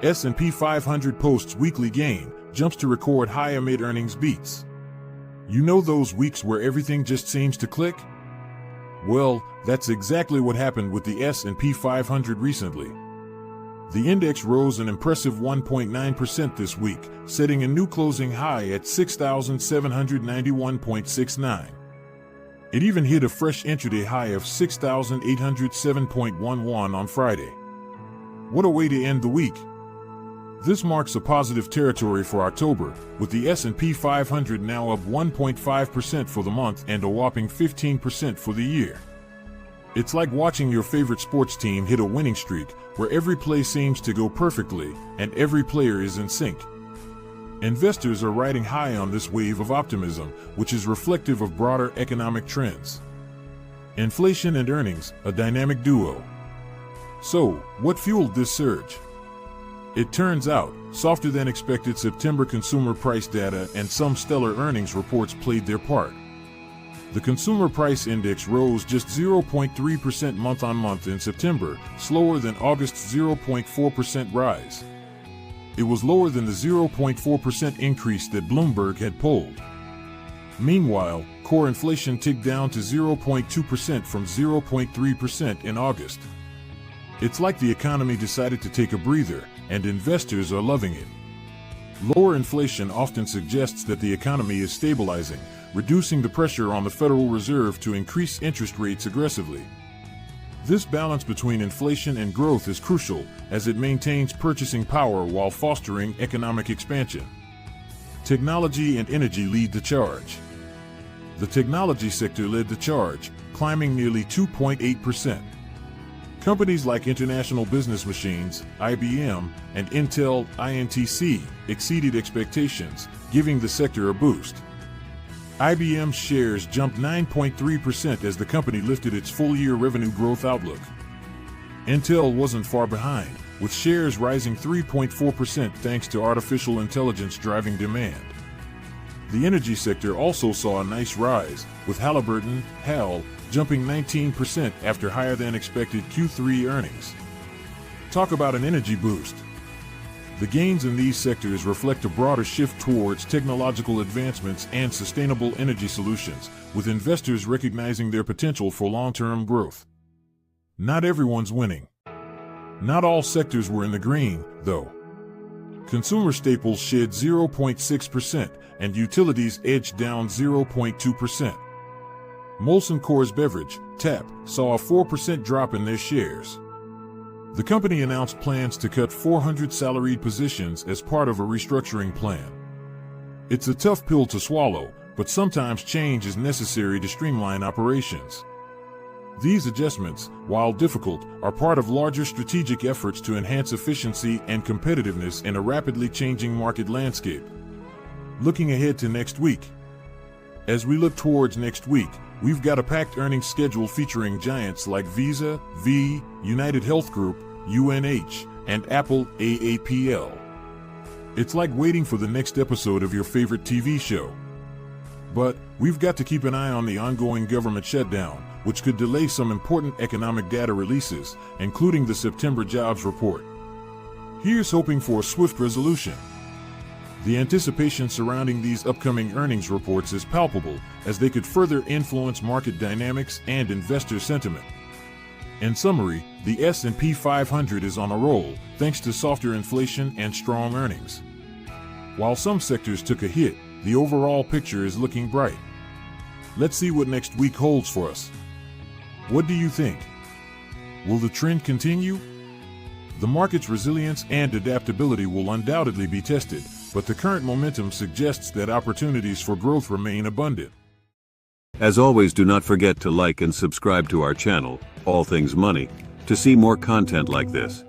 S&P 500 posts weekly gain, jumps to record high amid earnings beats. You know those weeks where everything just seems to click? Well, that's exactly what happened with the S&P 500 recently. The index rose an impressive 1.9% this week, setting a new closing high at 6,791.69. It even hit a fresh intraday high of 6,807.11 on Friday. What a way to end the week! This marks a positive territory for October, with the S&P 500 now up 1.5% for the month and a whopping 15% for the year. It's like watching your favorite sports team hit a winning streak, where every play seems to go perfectly and every player is in sync. Investors are riding high on this wave of optimism, which is reflective of broader economic trends. Inflation and earnings, a dynamic duo. So, what fueled this surge? It turns out, softer than expected September consumer price data and some stellar earnings reports played their part. The Consumer Price Index rose just 0.3% month-on-month in September, slower than August's 0.4% rise. It was lower than the 0.4% increase that Bloomberg had polled. Meanwhile, core inflation ticked down to 0.2% from 0.3% in August. It's like the economy decided to take a breather, and investors are loving it. Lower inflation often suggests that the economy is stabilizing, reducing the pressure on the Federal Reserve to increase interest rates aggressively. This balance between inflation and growth is crucial, as it maintains purchasing power while fostering economic expansion. Technology and energy lead the charge. The technology sector led the charge, climbing nearly 2.8%. Companies like International Business Machines, IBM, and Intel, INTC, exceeded expectations, giving the sector a boost. IBM's shares jumped 9.3% as the company lifted its full-year revenue growth outlook. Intel wasn't far behind, with shares rising 3.4% thanks to artificial intelligence driving demand. The energy sector also saw a nice rise, with Halliburton, HAL, jumping 19% after higher-than-expected Q3 earnings. Talk about an energy boost! The gains in these sectors reflect a broader shift towards technological advancements and sustainable energy solutions, with investors recognizing their potential for long-term growth. Not everyone's winning. Not all sectors were in the green, though. Consumer staples shed 0.6%, and utilities edged down 0.2%. Molson Coors Beverage, TAP, saw a 4% drop in their shares. The company announced plans to cut 400 salaried positions as part of a restructuring plan. It's a tough pill to swallow, but sometimes change is necessary to streamline operations. These adjustments, while difficult, are part of larger strategic efforts to enhance efficiency and competitiveness in a rapidly changing market landscape. Looking ahead to next week. As we look towards next week, we've got a packed earnings schedule featuring giants like Visa, United Health Group, UNH, and Apple, AAPL. It's like waiting for the next episode of your favorite TV show. But we've got to keep an eye on the ongoing government shutdown, which could delay some important economic data releases, including the September jobs report. Here's hoping for a swift resolution. The anticipation surrounding these upcoming earnings reports is palpable, as they could further influence market dynamics and investor sentiment. In summary, the S&P 500 is on a roll, thanks to softer inflation and strong earnings. While some sectors took a hit, the overall picture is looking bright. Let's see what next week holds for us. What do you think? Will the trend continue? The market's resilience and adaptability will undoubtedly be tested, but the current momentum suggests that opportunities for growth remain abundant. As always, do not forget to like and subscribe to our channel, All Things Money, to see more content like this.